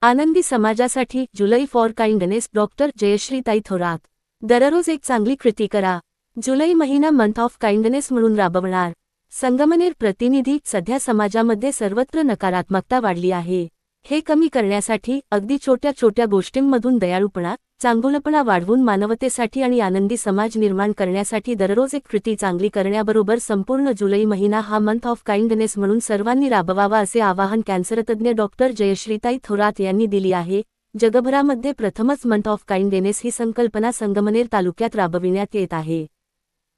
आनंदी समाजासाठी जुलै for kindness doctor जयश्रीताई थोरात. दररोज एक चांगली कृती करा. जुलै महिना मंथ ऑफ काइंडनेस म्हणून राबवणार. संगमनेर प्रतिनिधी. सध्या समाजामध्ये सर्वत्र नकारात्मकता वाढली आहे. हे कमी करण्यासाठी अगदी छोट्या छोट्या गोष्टींमधून दयाळूपणा, चांगुलपणा वाढवून मानवतेसाठी आणि आनंदी समाज निर्माण करण्यासाठी दररोज एक कृती चांगली करण्याबरोबर संपूर्ण जुलै महिना हा मंथ ऑफ काइंडनेस म्हणून सर्वांनी राबवावा असे आवाहन कॅन्सरतज्ञ डॉक्टर जयश्रीताई थोरात यांनी दिली आहे. जगभरामध्ये प्रथमच मंथ ऑफ काइंडनेस ही संकल्पना संगमनेर तालुक्यात राबविण्यात येत आहे.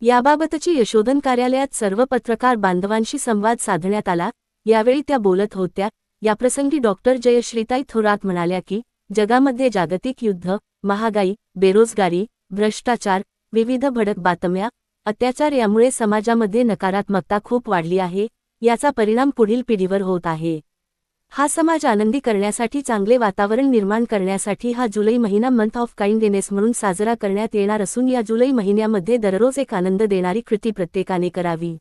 याबाबतची यशोधन कार्यालयात सर्व पत्रकार बांधवांशी संवाद साधण्यात आला. यावेळी त्या बोलत होत्या. याप्रसंगी डॉक्टर जयश्रीताई थोरात म्हणाल्या की जगामध्ये जागतिक युद्ध, महागाई, बेरोजगारी, भ्रष्टाचार, विविध भडक बातम्या, अत्याचार यामुळे समाजामध्ये नकारात्मकता खूप वाढली आहे. याचा परिणाम पुढील पिढीवर होत आहे. हा समाज आनंदी करण्यासाठी, चांगले वातावरण निर्माण करण्यासाठी हा जुलै महिना मंथ ऑफ काइंडनेस म्हणून साजरा करण्यात येणार असून या जुलै महिन्यामध्ये दररोज एक आनंद देणारी कृती प्रत्येकाने करावी.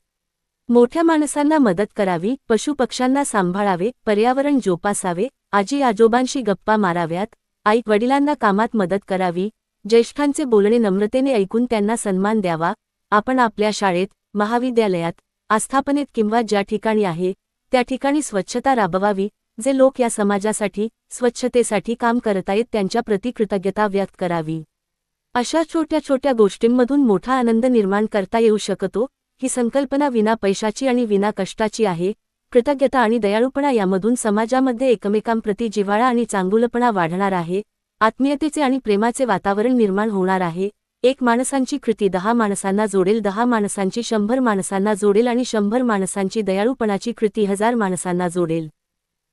मोठ्या माणसांना मदत करावी, पशुपक्ष्यांना सांभाळावे, पर्यावरण जोपासावे, आजी आजोबांशी गप्पा माराव्यात, आई वडिलांना कामात मदत करावी, ज्येष्ठांचे बोलणे नम्रतेने ऐकून त्यांना सन्मान द्यावा. आपण आपल्या शाळेत, महाविद्यालयात, आस्थापनेत किंवा ज्या ठिकाणी आहे त्या ठिकाणी स्वच्छता राबवावी. जे लोक या समाजासाठी, स्वच्छतेसाठी काम करतायत त्यांच्या प्रति कृतज्ञता व्यक्त करावी. अशा छोट्या छोट्या गोष्टींमधून मोठा आनंद निर्माण करता येऊ शकतो. ही संकल्पना विना पैशाची आणि विना कष्टाची आहे. कृतज्ञता आणि दयाळूपणा यामधून समाजामध्ये एकमेकांप्रती जिव्हाळा आणि चांगुलपणा वाढणार आहे. आत्मीयतेचे आणि प्रेमाचे वातावरण निर्माण होणार आहे. एक माणसांची कृती 10 माणसांना जोडेल, 10 माणसांची 100 माणसांना जोडेल आणि 100 माणसांची दयाळूपणाची कृती 1000 माणसांना जोडेल.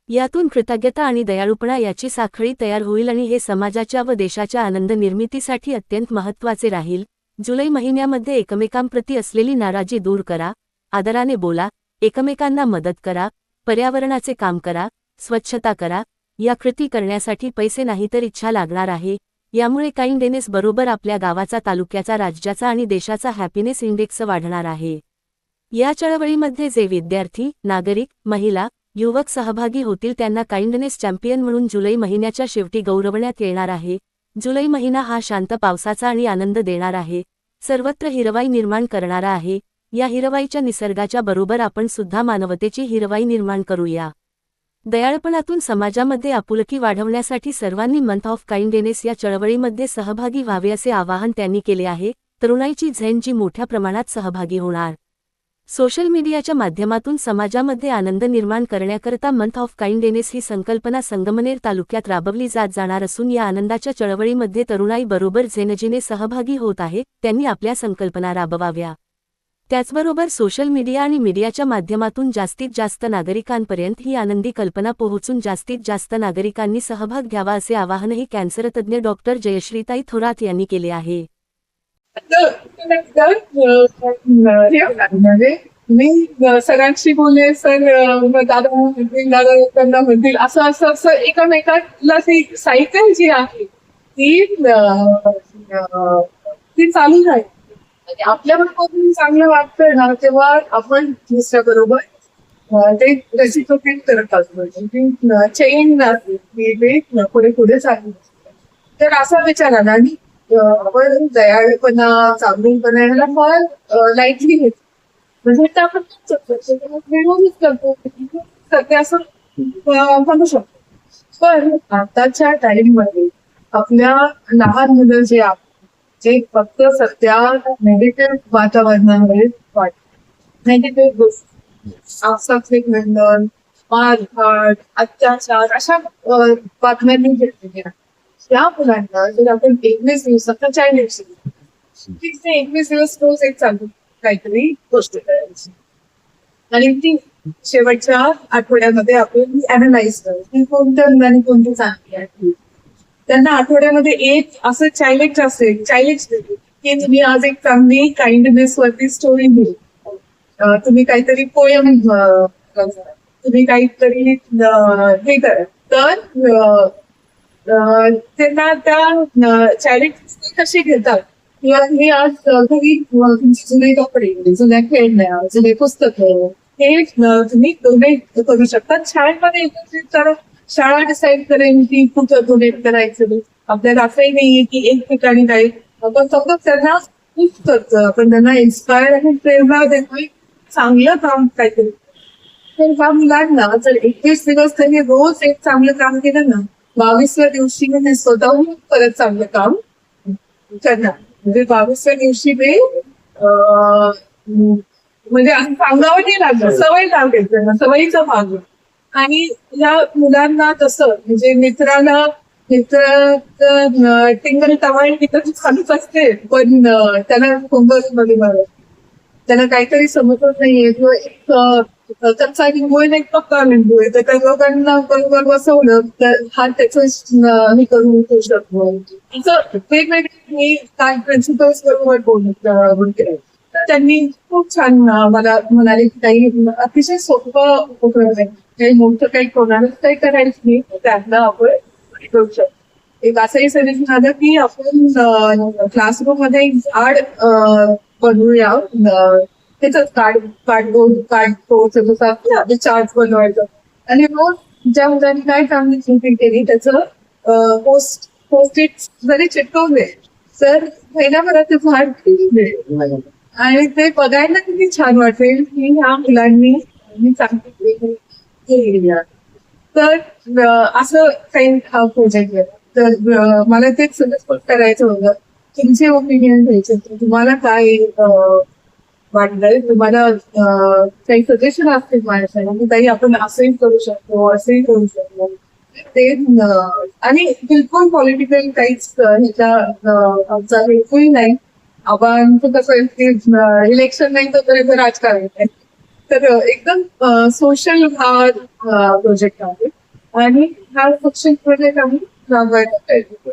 यातून कृतज्ञता आणि दयाळूपणा याची साखळी तयार होईल आणि हे समाजाच्या व देशाच्या आनंद निर्मितीसाठी अत्यंत महत्त्वाचे राहील. जुलै महिन्यामध्ये एकमेकांप्रती असलेली नाराजी दूर करा, आदराने बोला, एकमेकांना मदत करा, पर्यावरणाचे काम करा, स्वच्छता करा. या कृती करण्यासाठी पैसे नाही तर इच्छा लागणार आहे. यामुळे काइंडनेस बरोबर आपल्या गावाचा, तालुक्याचा, राज्याचा आणि देशाचा हॅपीनेस इंडेक्स वाढणार आहे. या चळवळीमध्ये जे विद्यार्थी, नागरिक, महिला, युवक सहभागी होतील त्यांना काइंडनेस चॅम्पियन म्हणून जुलै महिन्याच्या शेवटी गौरवण्यात येणार आहे. जुलै महिना हा शांत, पावसाचा आणि आनंद देणार आहे. सर्वत्र हिरवाई निर्माण करणारा आहे. या हिरवाईच्या निसर्गाच्या बरोबर आपण सुद्धा मानवतेची हिरवाई निर्माण करूया. दयाळपणातून समाजामध्ये आपुलकी वाढवण्यासाठी सर्वांनी मंथ ऑफ काइंडनेस या चळवळीमध्ये सहभागी व्हावे असे आवाहन त्यांनी केले आहे. तरुणाईची झेन जी मोठ्या प्रमाणात सहभागी होणार. सोशल मीडियाच्या माध्यमातून समाजामध्ये आनंद निर्माण करण्याकरता मंथ ऑफ काइंडनेस ही संकल्पना संगमनेर तालुक्यात राबवली जाणार असून या आनंदाच्या चळवळीमध्ये तरुणाई बरोबर झेनजीने सहभागी होत आहे. त्यांनी आपल्या संकल्पना राबवाव्या. त्याचबरोबर सोशल मीडिया आणि मीडियाच्या माध्यमातून जास्तीत जास्त नागरिकांपर्यंत ही आनंदी कल्पना पोहोचून जास्तीत जास्त नागरिकांनी सहभाग घ्यावा असे आवाहनही कॅन्सरतज्ञ डॉक्टर जयश्रीताई थोरात यांनी केले आहे. मी सगळ्यांशी बोलले, सर दादा म्हणतील असं असं असं एकमेकांना ती सायकल जी आहे ती चालू राहील. आपल्याबरोबर चांगलं वाटतंय ना तेव्हा आपण दुसऱ्या बरोबर ते रेसिप्रोकेट करत असतो. चेन पुढे पुढे चालू. तर असा विचार आला आणि आपण दयाळूपणा, चांगुलपणा याला फार लाईटली घेतो. म्हणजे आपण करतो सध्या असं म्हणू शकतो. पण आताच्या टाइममध्ये आपल्या लहान मुलं जे आहेत जे फक्त सध्या नेगेटिव्ह वातावरणामध्ये वाटत, नेगेटिव्ह गोष्टी, आसक्तिक भांडण, मारहाण, अत्याचार अशा बातम्यांनी घेतलेल्या त्या मुलांना जर आपण 21 दिवसाचा चॅलेंज 21 दिवस रोज एक चालू काहीतरी गोष्ट करायची आणि ती शेवटच्या आठवड्यामध्ये आपण अॅनलाइज करायची कोणत्या मुलांनी कोणती चांगली आहे. त्यांना आठवड्यामध्ये एक असं चॅलेंज असेल, चॅलेंज दिली की तुम्ही आज एक चांगली काइंडनेस वरती स्टोरी दिली, तुम्ही काहीतरी पोयम, तुम्ही काहीतरी हे करा, तर त्यांना त्या चॅलेंज कशी घेतात किंवा हे आज घरी तुमचे जुने कपडे, जुन्या खेळण्या, जुने पुस्तकं हे तुम्ही डोनेट करू शकता. शाळेमध्ये एकत्रित शाळा डिसाईड करेन की कुठं डोनेट करायचं. आपल्याला असंही नाहीये की एक ठिकाणी जाईल. आपण फक्त त्यांना पुश करतो, आपण त्यांना इन्स्पायर आणि प्रेरणा देतोय चांगलं काम काहीतरी. तर ह्या मुलांना जर 21 दिवस त्यांनी रोज एक चांगलं काम केलं ना, 22व्या दिवशी म्हणजे स्वतःहून परत चांगलं काम करणार. म्हणजे 22व्या दिवशी ते म्हणजे असं सांगावं नाही लागलं, सवय लागेल त्यांना, सवयीचा भाग आहे. आणि या मुलांना तसं म्हणजे मित्र टिंगल टवाळी मित्र चालूच असते, पण त्याला होमवर्क मध्ये बरं त्याला काहीतरी समजत नाहीये किंवा एक कच्चा लिंबू आहे ना एक पक्का लिंबू आहे, तर त्या लोकांना बरोबर बसवलं तर हा त्याचं हे करून ठेवू शकतो. असं वेगवेगळे मी काय प्रिन्सिपल्स बरोबर बोलले. त्यांनी खूप छान मला म्हणाले की काही अतिशय सोपं उपक्रम आहे, काही मोठं काही कोणालाच काही करायचं नाही, त्यांना आपण करू शकतो. एक असंही सजेशन आलं की आपण क्लासरूम मध्ये एक झाड बनवूया, त्याच कार्डबोर्ड जसं चार्ट बनवायचं आणि रोज ज्या मुलांनी काय चांगली चिंती केली त्याचं पोस्ट इट जरी चिटकवले तर महिन्याभरात ते झाड मिळेल. आणि ते बघायला किती छान वाटेल की ह्या मुलांनी चांगली केली. तर असं काही हा प्रोजेक्ट आहे. तर मला तेच सजेस्ट करायचं होतं, तुमचे ओपिनियन घ्यायचे, तुम्हाला काय वाटलंय, तुम्हाला काही सजेशन असतील माझ्यासाठी की ताई आपण असंही करू शकतो, असंही करू शकतो ते. आणि बिलकुल पॉलिटिकल काहीच ह्याच्या आमचा बिलकुल नाही. आपण कसं इलेक्शन नाही तर राजकारण आहे. तर एकदम सोशल हा प्रोजेक्ट आहे आणि हा सोशल प्रोजेक्ट आम्ही राबवायला पाहिजे.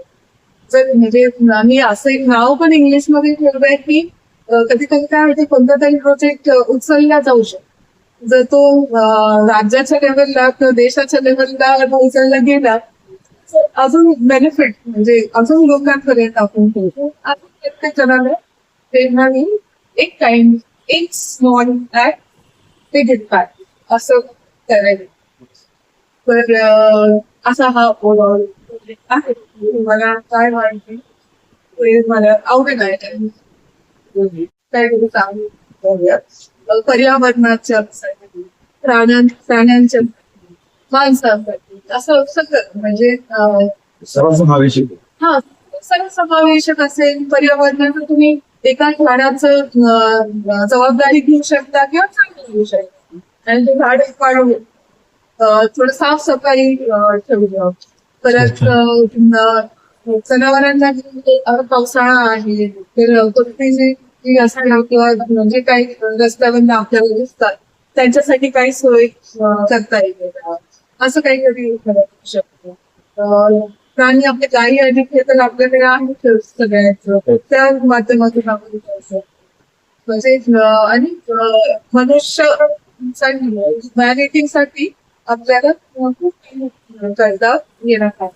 जर म्हणजे आम्ही असं एक नाव पण इंग्लिशमध्ये ठेवलंय की कधी कधी काय होते कोणता तरी प्रोजेक्ट उचलला जाऊ शकतो. जर तो राज्याच्या लेवलला किंवा देशाच्या लेवलला उचलला गेला तर अजून बेनिफिट म्हणजे अजून लोकांपर्यंत आपण पोहोचू. अजून प्रत्येक जणाला प्रेरणा देईल. एक स्मॉल ऍक्ट बिग इम्पॅक्ट असं करायचं. तर असा हा ओव्हरऑल आहे. मला काय वाटते ते मला आवडेल आहे. काय तरी सांगूया पर्यावरणाच्या प्राण्यांच्या माणसांसाठी असं सगळं म्हणजे सर्वसमावेशक. हा सर्वसमावेशक असेल. पर्यावरणाचं तुम्ही एका झाडाचं जबाबदारी घेऊ शकता किंवा चांगलं घेऊ शकता आणि ते झाड वाढवू. थोडं साफसफाई ठेवूया. परत जनावरांना पावसाळा आहे तर कोणती जी असणार किंवा म्हणजे काही रस्त्यावर आपल्याला दिसतात त्यांच्यासाठी काही सोय करता येईल असं काहीतरी करू शकतो. प्राणी आपले गायी आणि तर आपल्याकडे आहे सगळ्याचं त्या माध्यमातून आपण करू म्हणजे आणि मनुष्यासाठी ह्युमॅनिटीसाठी आपल्याला खूप करता येणार आहे.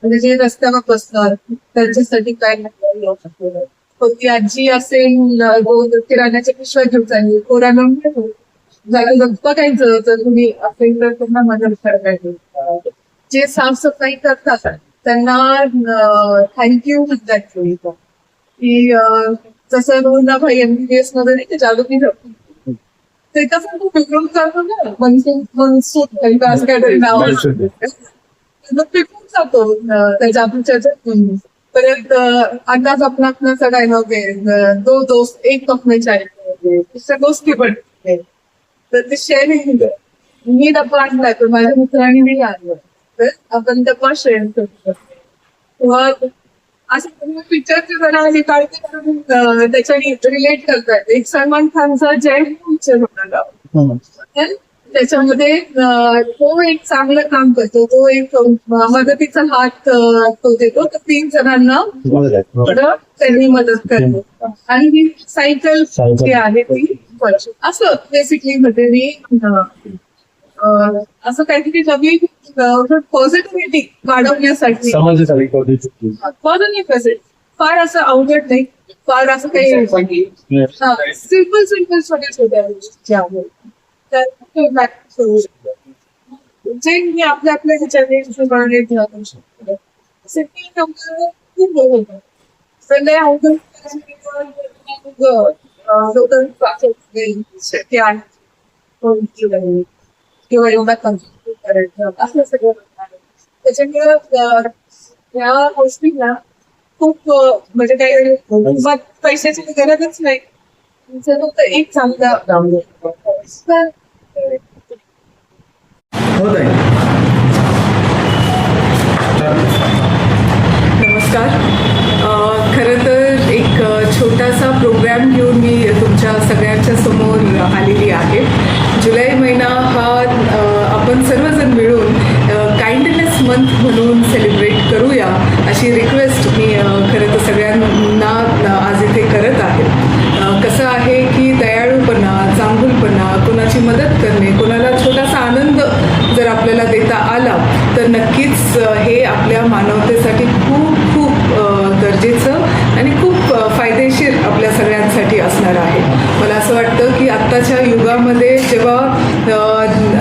म्हणजे जे रस्त्यावर बसतात त्यांच्यासाठी काय कोणती आजी असेल किराण्याच्या पिशव्या घेऊन चालली कोणाला बघायचं तर तुम्ही असेल तर त्यांना मदत करायची. जे साफसफाई करतात त्यांना थँक्यू म्हणतात की जसं रोहना भाई MBBS मध्ये नाही ते जागृती ठेवतो ते कसं तू पिकवून करतो ना मनसूट काहीतरी नाव पिकवून जातो त्याच्या आपण चर्चेतून. परत अंदाज अपना अपनाचा डायलॉग आहे दो दोस्त एक कप में चाय पिएंगे दोस्ती पडते. तर ते शेअरिंग मी डब्बा आणलाय तर माझ्या मित्रांनी नाही आणलं तर आपण डब्बा शेअर करू शकतो. किंवा असं तुम्ही पिक्चरचे जरा हे काढते करून त्याच्याने रिलेट करतायत. एक सलमान खानचा जय पिक्चर होता तर त्याच्यामध्ये तो एक चांगलं काम करतो. तो एक मदतीचा हात तो देतो तर 3 जणांना त्यांनी मदत करतो आणि ही सायकल जी आहे ती असं बेसिकली मध्ये मी असं काहीतरी नवीन पॉझिटिव्हिटी वाढवण्यासाठी पॉझिटिव्ह फार असं अवघड नाही. फार असं काही सिम्पल छोट्या छोट्या गोष्टी आहेत तर जे मी आपल्या आपल्या ह्याच्याने हिशोबाने करू शकतो. सिटी नंबर खूप होतं सगळे अवघड शक्य आहे किंवा एवढा कन्फ्युज करायचं असं सगळं त्याच्यामुळे या गोष्टींना खूप म्हणजे काही पैशाची गरजच नाही. तुमचं फक्त एक चांगला होत आहे. नमस्कार. खरं तर एक छोटासा प्रोग्राम घेऊन मी तुमच्या सगळ्यांच्या समोर आलेली आहे. जुलै महिना हा आपण सर्वजण मिळून काइंडनेस मंथ म्हणून सेलिब्रेट करूया अशी रिक्वेस्ट मी खरं तर सगळ्यांना आज इथे करत आहे. कसं आहे की दयाळूपणा, चांगुलपणा, कोणाची मदत करणे, कोणाला छोटासा आनंद जर आपल्याला देता आला तर नक्कीच हे आपल्या मानवतेसाठी खूप खूप गरजेचं आणि खूप फायदेशीर आपल्या सगळ्यांसाठी असणार आहे. मला असं वाटतं की आत्ताच्या युगामध्ये जेव्हा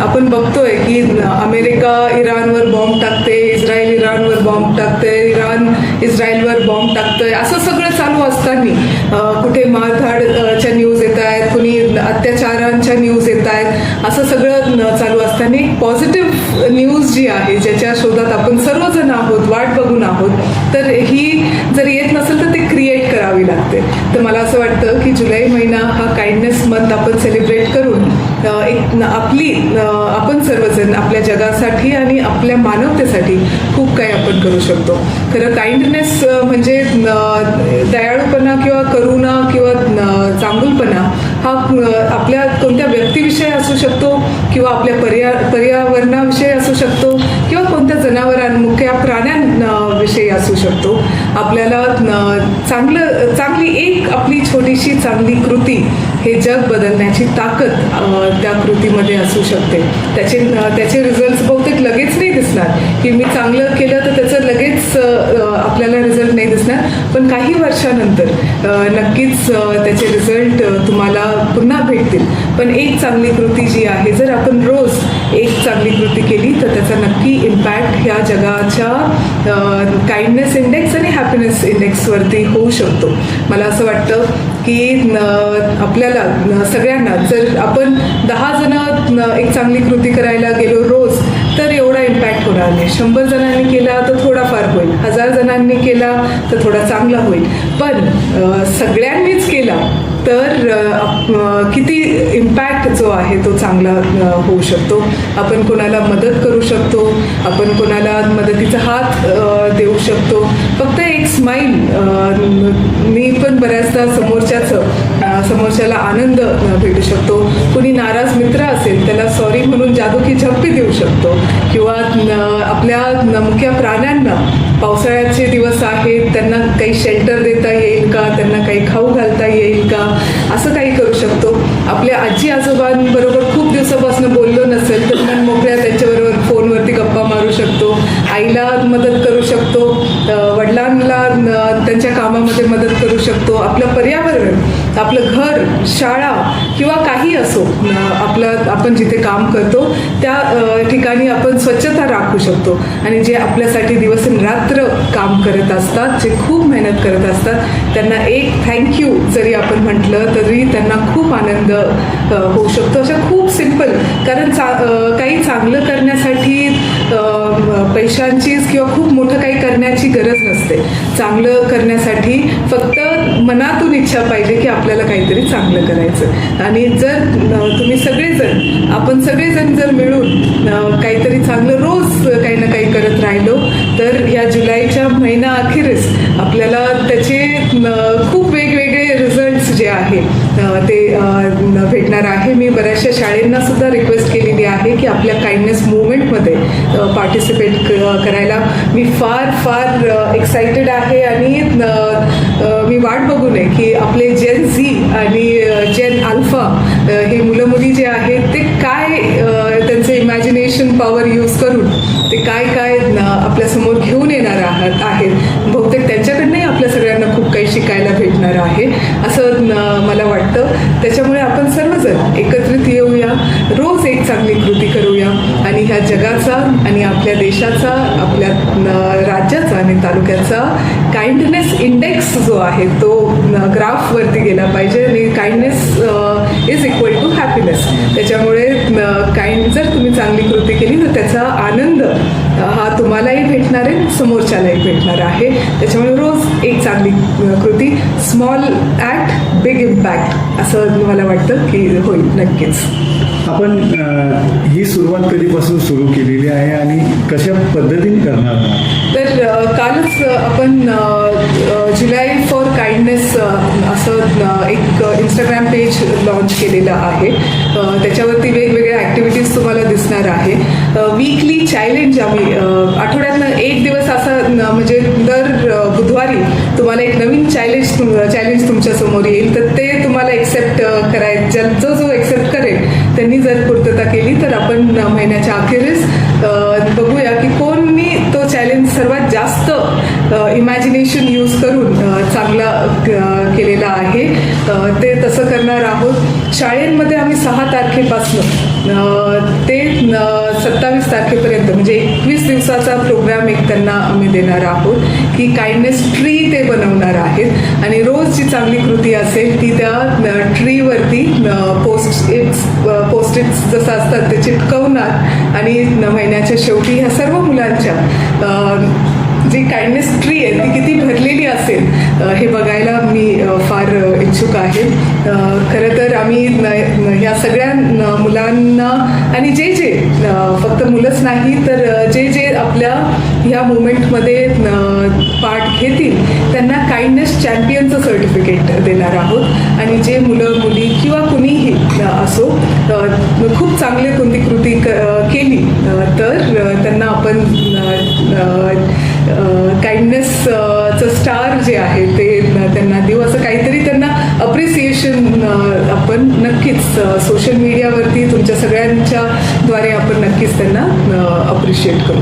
आपण बघतोय की अमेरिका इराणवर बॉम्ब टाकते, इस्रायल इराणवर बॉम्ब टाकते, इराण इस्रायलवर बॉम्ब टाकतंय, असं सगळं चालू असताना कुठे मारधाडच्या न्यूज येत आहेत, कुणी अत्याचारांच्या न्यूज येत आहेत, असं सगळं चालू असताना एक पॉझिटिव्ह न्यूज जी आहे ज्याच्या शोधात आपण सर्वजण आहोत, वाट बघून आहोत, तर ही जर येत नसेल तर ते क्रिएट करावी लागते. तर मला असं वाटतं की जुलै महिना हा काइंडनेस मंथ आपण सेलिब्रेट करून एक आपण सर्वजण आपल्या जगासाठी आणि आपल्या मानवतेसाठी खूप काही आपण करू शकतो. खरं काइंडनेस म्हणजे दयाळूपणा किंवा करुणा किंवा चांगुलपणा हा आपल्या कोणत्या व्यक्तीविषयी असू शकतो किंवा आपल्या पर्यावरणाविषयी असू शकतो किंवा कोणत्या मुख्य प्राण्यांविषयी असू शकतो. आपल्याला चांगली एक आपली छोटीशी चांगली कृती हे जग बदलण्याची ताकद त्या कृतीमध्ये असू शकते. त्याचे रिझल्ट बहुतेक लगेच नाही दिसणार की मी चांगलं केलं तर त्याचं लगेच आपल्याला रिझल्ट नाही दिसणार, पण काही वर्षानंतर नक्कीच त्याचे रिझल्ट तुम्हाला पुन्हा भेटतील. पण एक चांगली कृती जी आहे, जर आपण रोज एक चांगली कृती केली तर त्याचा नक्की इम्पॅक्ट ह्या जगाच्या काइंडनेस इंडेक्स आणि हॅपीनेस इंडेक्सवरती होऊ शकतो. मला असं वाटतं की आपल्याला सगळ्यांना जर आपण 10 जण एक चांगली कृती करायला गेलो रोज तर एवढा इम्पॅक्ट होणार नाही. 100 जणांनी केला तर थोडाफार होईल, 1000 जणांनी केला तर थोडा चांगला होईल, पण सगळ्यांनीच केला तर किती इम्पॅक्ट जो आहे तो चांगला होऊ शकतो. आपण कोणाला मदत करू शकतो, आपण कोणाला मदतीचा हात देऊ शकतो. फक्त एक स्माईल, मी पण बऱ्याचदा समोरच्याला आनंद भेटू शकतो. कुणी नाराज मित्र असेल त्याला सॉरी म्हणून जादू की झप्पी देऊ शकतो किंवा आपल्या मुख्य प्राण्यांना पावसाळ्याचे दिवस आहेत त्यांना काही शेल्टर देता येईल का, त्यांना काही खाऊ घालता येईल का, असं काही करू शकतो. आपल्या आजी आजोबांबरोबर खूप दिवसापासून बोललो नसेल तर मन मोकळ्या त्यांच्याबरोबर फोनवरती गप्पा मारू शकतो. आईला मदत करू शकतो, वडिलांना त्यांच्या कामामध्ये मदत करू शकतो. आपलं पर्यावरण, आपलं घर, शाळा किंवा काही असो, आपण जिथे काम करतो त्या ठिकाणी आपण स्वच्छता राखू शकतो. आणि जे आपल्यासाठी दिवसरात्र काम करत असतात, जे खूप मेहनत करत असतात, त्यांना एक थँक्यू जरी आपण म्हटलं तरी त्यांना खूप आनंद होऊ शकतो. अशा खूप सिंपल, कारण काही चांगलं करण्यासाठी पैशांचीच किंवा खूप मोठं काही करण्याची गरज नसते. चांगलं करण्यासाठी फक्त मनातून इच्छा पाहिजे की आपल्याला काहीतरी चांगलं करायचं. आणि जर तुम्ही आपण सगळेजण जर मिळून काहीतरी चांगलं रोज काही ना काही करत राहिलो तर या जुलैच्या महिना अखेरीस आपल्याला त्याचे खूप वेगवेगळे रिझल्ट्स जे आहे ते भेटणार आहे. मी बऱ्याचशा शाळेंना सुद्धा रिक्वेस्ट केलेली आहे की आपल्या काइंडनेस मुवमेंटमध्ये पार्टिसिपेट करायला. मी फार एक्सायटेड आहे आणि मी वाट बघू नये की आपले जेन झी आणि जेन अल्फा हे मुलं मुली जे आहेत ते काय त्यांचं इमॅजिनेशन पॉवर यूज करून ते काय आपल्यासमोर घेऊन येणार आहेत. बहुतेक त्यांच्याकडनंही आपल्या सगळ्यांना खूप काही शिकायला भेटणार आहे असं मला वाटतं. त्याच्यामुळे आपण सर्वजण एकत्रित येऊया, रोज एक चांगली कृती करूया आणि ह्या जगाचा आणि आपल्या देशाचा, आपल्या राज्याचा आणि तालुक्याचा काइंडनेस इंडेक्स जो आहे तो ग्राफवरती गेला पाहिजे आणि kindness is equal to happiness. त्याच्यामुळे जर तुम्ही चांगली कृती केली तर त्याचा आनंद हा तुम्हालाही भेटणार आहे, समोरच्यालाही भेटणार आहे. त्याच्यामुळे रोज एक चांगली कृती, स्मॉल ॲक्ट बिग इम्पॅक्ट, असं मला वाटतं की होईल नक्कीच. आपण ही सुरुवात कधीपासून सुरू केलेली आहे आणि कशा पद्धतीने करणार आहात? तर कालच आपण जुलै फॉर काइंडनेस असं एक इंस्टाग्राम पेज लॉन्च केलेलं आहे. त्याच्यावरती वेगवेगळ्या ॲक्टिव्हिटीज तुम्हाला दिसणार आहे. वीकली चॅलेंज आम्ही आठवड्यातनं एक दिवस असं म्हणजे दर बुधवारी तुम्हाला एक नवीन चॅलेंज तुमच्यासमोर येईल. तर ते तुम्हाला एक्सेप्ट करायचं, जो एक्सेप्ट करेल त्यांनी जर पूर्तता केली तर आपण महिन्याच्या अखेरीस बघूया की कोणी तो चॅलेंज सर्वात जास्त इमॅजिनेशन यूज करून चांगला केलेला आहे. ते तसं करणार आहोत. शाळेमध्ये आम्ही 6 तारखेपासून ते 27 तारखेपर्यंत म्हणजे 21 दिवसाचा प्रोग्राम एक त्यांना आम्ही देणार आहोत की काइंडनेस ट्री ते बनवणार आहेत आणि रोज जी चांगली कृती असेल ती त्या ट्रीवरती पोस्ट इट्स जसं असतात ते चिटकवणार आणि महिन्याच्या शेवटी ह्या सर्व मुलांच्या जी काइंडनेस ट्री आहे ती किती भरलेली असेल हे बघायला मी फार इच्छुक आहे. खरं तर आम्ही ह्या सगळ्या मुलांना आणि जे फक्त मुलंच नाही तर जे आपल्या ह्या मुवमेंटमध्ये पार्ट घेतील त्यांना काइंडनेस चॅम्पियनचं सर्टिफिकेट देणार आहोत. आणि जे मुलं मुली किंवा कुणीही असो खूप चांगली कोणती कृती केली तर त्यांना आपण काइंडनेसचं स्टार जे आहे ते त्यांना देऊ. असं काहीतरी त्यांना अप्रिसिएशन आपण नक्कीच सोशल मीडियावरती तुमच्या सगळ्यांच्या द्वारे आपण नक्कीच त्यांना अप्रिशिएट करू.